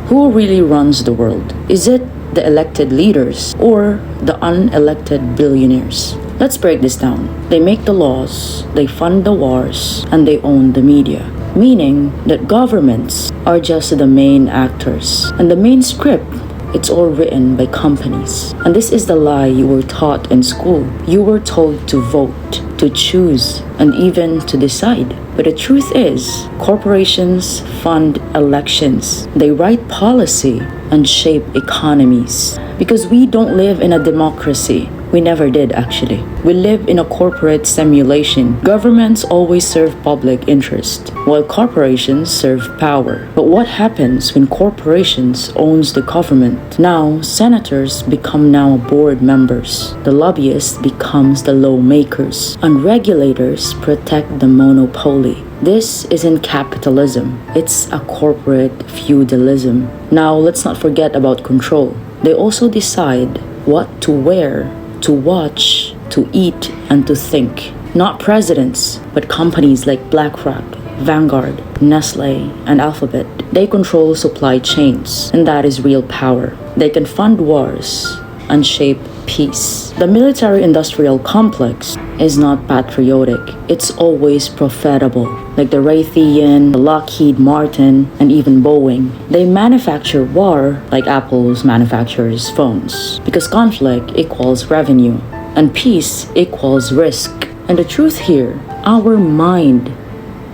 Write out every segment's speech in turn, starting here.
Who really runs the world? Is it the elected leaders or the unelected billionaires? Let's break this down. They make the laws, they fund the wars, and they own the media. Meaning that governments are just the main actors. And the main script, it's all written by companies. And this is the lie you were taught in school. You were told to vote, to choose, and even to decide. But the truth is, corporations fund elections. They write policy and shape economies. Because we don't live in a democracy. We never did, actually. We live in a corporate simulation. Governments always serve public interest, while corporations serve power. But what happens when corporations owns the government? Now, senators become now board members. The lobbyists becomes the lawmakers. And regulators protect the monopoly. This isn't capitalism. It's a corporate feudalism. Now, let's not forget about control. They also decide what to wear, to watch, to eat, and to think. Not presidents, but companies like BlackRock, Vanguard, Nestle, and Alphabet. They control supply chains, and that is real power. They can fund wars and shape peace. The military-industrial complex is not patriotic. It's always profitable, like the Raytheon, the Lockheed Martin, and even Boeing. They manufacture war like Apple's manufactures phones, because conflict equals revenue, and peace equals risk. And the truth here, our mind,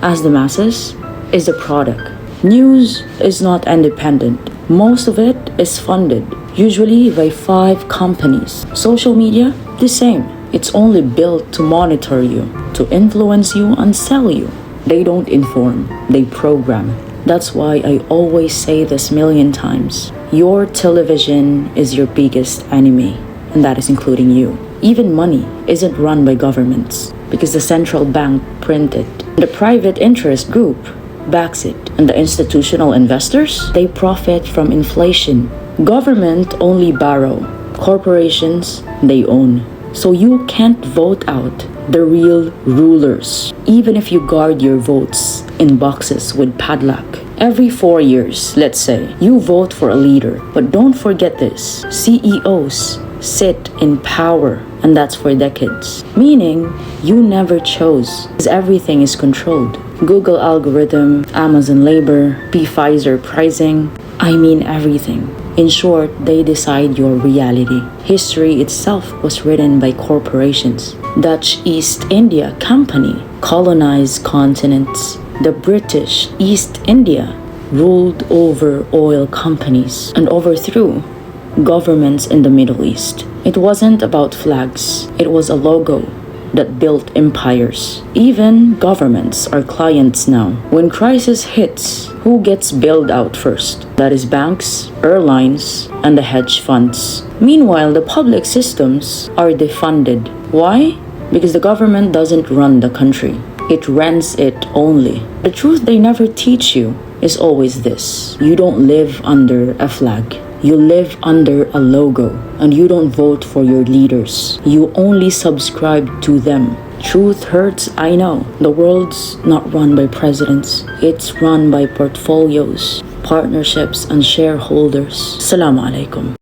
as the masses, is the product. News is not independent. Most of it is funded, usually by 5 companies. Social media, the same. It's only built to monitor you, to influence you and sell you. They don't inform, they program. That's why I always say this million times. Your television is your biggest enemy, and that is including you. Even money isn't run by governments because the central bank prints it. The private interest group backs it, and the institutional investors, they profit from inflation. Government only borrow, corporations, they own. So you can't vote out the real rulers, even if you guard your votes in boxes with padlock. Every 4 years, let's say, you vote for a leader. But don't forget this, CEOs sit in power, and that's for decades. Meaning, you never chose, because everything is controlled. Google algorithm, Amazon labor, Pfizer pricing, I mean everything. In short, they decide your reality. History itself was written by corporations. Dutch East India Company colonized continents. The British East India ruled over oil companies and overthrew governments in the Middle East. It wasn't about flags, it was a logo that built empires. Even governments are clients now. When crisis hits, who gets bailed out first? That is banks, airlines, and the hedge funds. Meanwhile, the public systems are defunded. Why? Because the government doesn't run the country. It rents it only. The truth they never teach you is always this. You don't live under a flag. You live under a logo, and you don't vote for your leaders. You only subscribe to them. Truth hurts, I know. The world's not run by presidents. It's run by portfolios, partnerships, and shareholders. Assalamu alaikum.